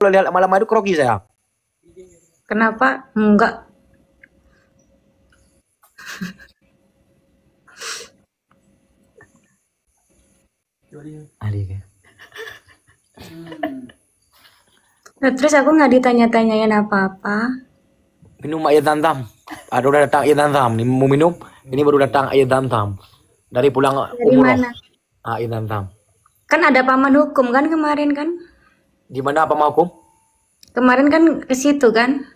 kalau lihat malam itu grogi saya. Kenapa? Enggak. Adik. Nah, terus aku nggak ditanya-tanyain apa-apa. Minum air Zam-Zam. Ada udah datang air Zam-Zam. Ini mau minum. Ini baru datang air Zam-Zam. Dari pulang Dari umroh. mana? Air Zam-Zam. Kan ada paman hukum kan kemarin kan? Di mana apa mau hukum? Kemarin kan ke situ kan?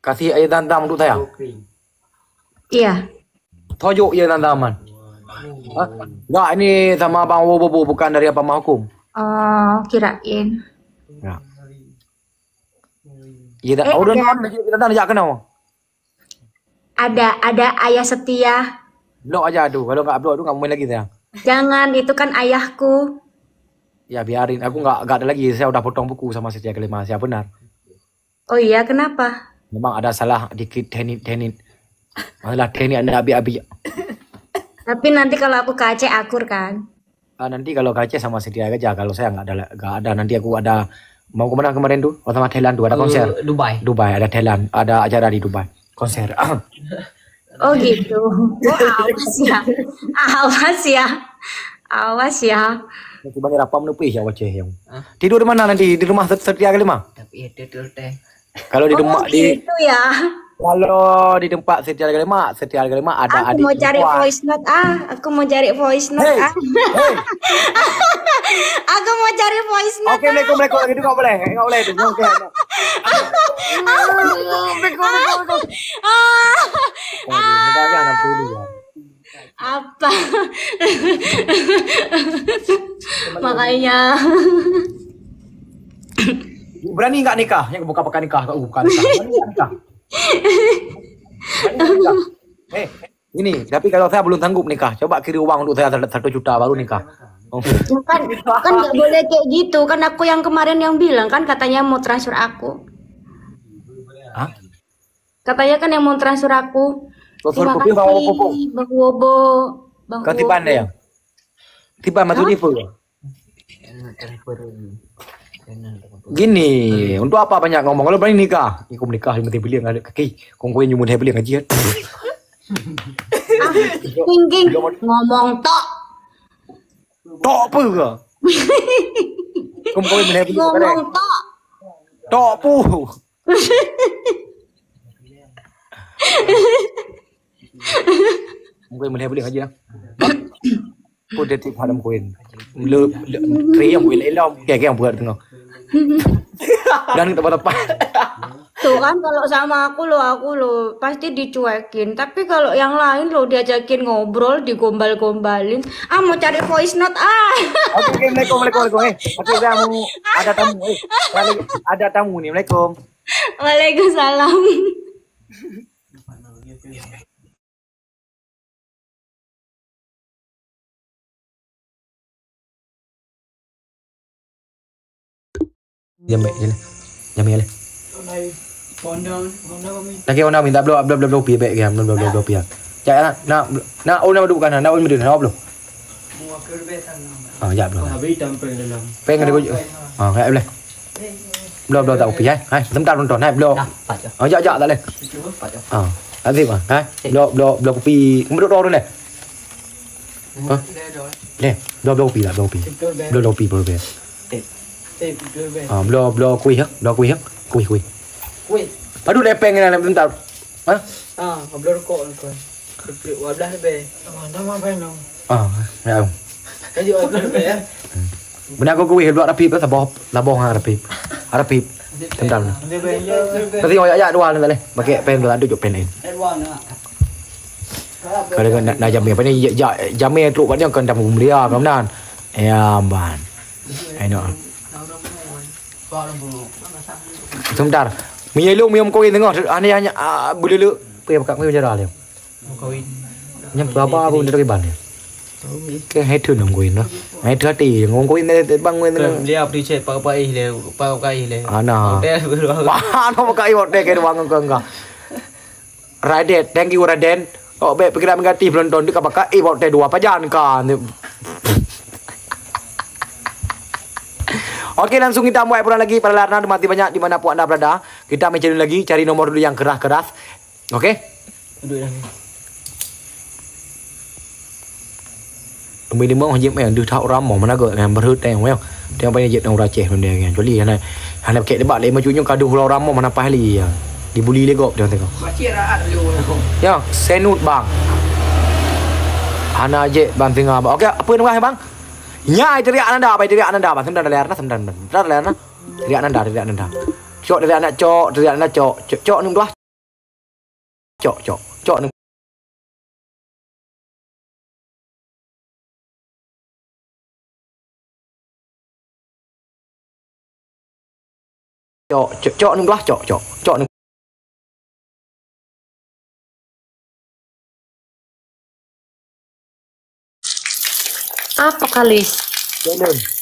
Kasih air Zam-Zam untuk saya. Iya. Tojuk air Zam-Zaman. Enggak, ini sama Bang Bobo bukan dari apa mau hukum. Oh, kirain. Ya. Iya, udah kita tanya kenal. Ada ayah setia. Blok aja aduh. Kalau nggak blok, nggak mau main lagi saya. Jangan, itu kan ayahku. Ya biarin, aku nggak ada lagi. Saya udah potong buku sama Setia Kelima. Saya benar. Oh iya, kenapa? Memang ada salah dikit teknik. Masalah teknik anda abi-abi. Tapi nanti kalau aku ke Aceh akur kan? Nanti kalau Aceh sama Setia aja. Kalau saya nggak ada. Nanti aku ada mau kemana kemarin tuh? Oh, sama Thailand tuh ada konser. Dubai ada Thailand, ada acara di Dubai. Konser. Oh gitu. Oh, awas ya. Awas ya. Awas ya. Coba nih apa menupi ya wajah yang. Tidur di mana nanti? Di rumah Setia Kelima? Tapi tidur teh. Kalau di rumah gitu ya. Kalau di tempat Setia Kelima ada Aku adik. mau cari voice note Aku mau cari voice note Hey. Aku mau cari voice note. Oke, Assalamualaikum. Itu nggak boleh itu. Oke. Bentar anak dulu ya. Apa? Makanya. Berani nggak nikah? Yang buka nikah, kok buka nikah. Berani nggak nikah? Ini, tapi kalau saya belum sanggup nikah, coba kirim uang untuk saya 1 juta baru nikah. Kan nggak boleh kayak gitu. Kan aku yang kemarin yang bilang kan katanya mau transfer aku. Hah? Katanya kan yang mau transfer aku. Transfer Terima kopi kasih, sama Bobo. Bang Wobo. Bang Kan tiban deh ya. Tiban matu di full. Gini, untuk apa banyak ngomong? Kalau berani nikah, aku menikah cuma beli nggak ada kaki. Kongkoin cuma beli ngaji. King, ngomong tok. Tok apa ke? Kongkoin cuma beli Ngomong tok. Tok pu. Kongkoin cuma beli ngaji ya. Pun dia tiap hadam koin. Tri yang boleh lah, kayak yang buat tengok. Dan tepat-tepat. Tuh kan kalau sama aku lo pasti dicuekin. Tapi kalau yang lain lo diajakin ngobrol, digombal-gombalin. Mau cari voice note Oke, Assalamualaikum. Oke, ada tamu. Ada tamu nih, Assalamualaikum. Waalaikumsalam. Jambe le. Lagi ona minta blow pi baik game blow pi. Cak na ona duduk kanan, na on medun na blow. Ya blow. Peng ada gua. Kayak boleh. Blow tak pi hai. Sebentar nonton hai blow. Ya tak le. Nanti mah, hai. Blow pi. Meduk dulu le. Le, blow pi lah, blow pi. Blow pi. Blow kuih. Aduh lepeng ni bentar. Ngobrol kok kan. Wablah be. Nama apa yang? Ya. Kaji wablah be ya. Benar aku kuih dua rapip lah taboh rapip. Bentar. Tapi ya dua nanti le. Pakai pen dua duduk pen lain. Kalau nak jamnya apa ni jamnya teruk banyak kan dah dia kemudian. Ya ban. Ayo. Sebentar. Miyom koin tengok. Ani hanya boleh lu. Pergi pakai miyom jara le. Koin. Nyam berapa aku dari ban le. Cái hết thương đồng quyền đó, hết hết thì ngon quyền này băng nguyên này. Dia đi chơi pakai le, pakai le. Ana. Ano pakai waktu kayak doang enggak. Raden, thank you Raden. Oh, be pikiran negatif nonton di pakai waktu dua pajan kan. Oke, langsung kita mulai pulang lagi para Larna mati banyak dimanapun anda berada. Kita mencari lagi, cari nomor dulu yang keras-keras. Oke? Duduk dah. Mình đi mong dịp mày đưa thạo ram mỏ mà nó gọi em bật hút đèn không? Đèn bây giờ dịp đồng ra trẻ mình đèn cho li này. Hắn làm kệ để bạn lấy mà chú nhung cả đủ ram mỏ mà nó phải li đi bully lấy gộp được không? Ya, senut bang. Ana je bang tinggal. Oke, apa yang bang? Nyai teriak anda, baik teriak anda, bang. Sebentar lerna, sebentar lerna. Teriak anda. Cok teriak anda, cok nung dua. Cok nung. Cok nung dua, cok nung. Apa kalis? Cok nung.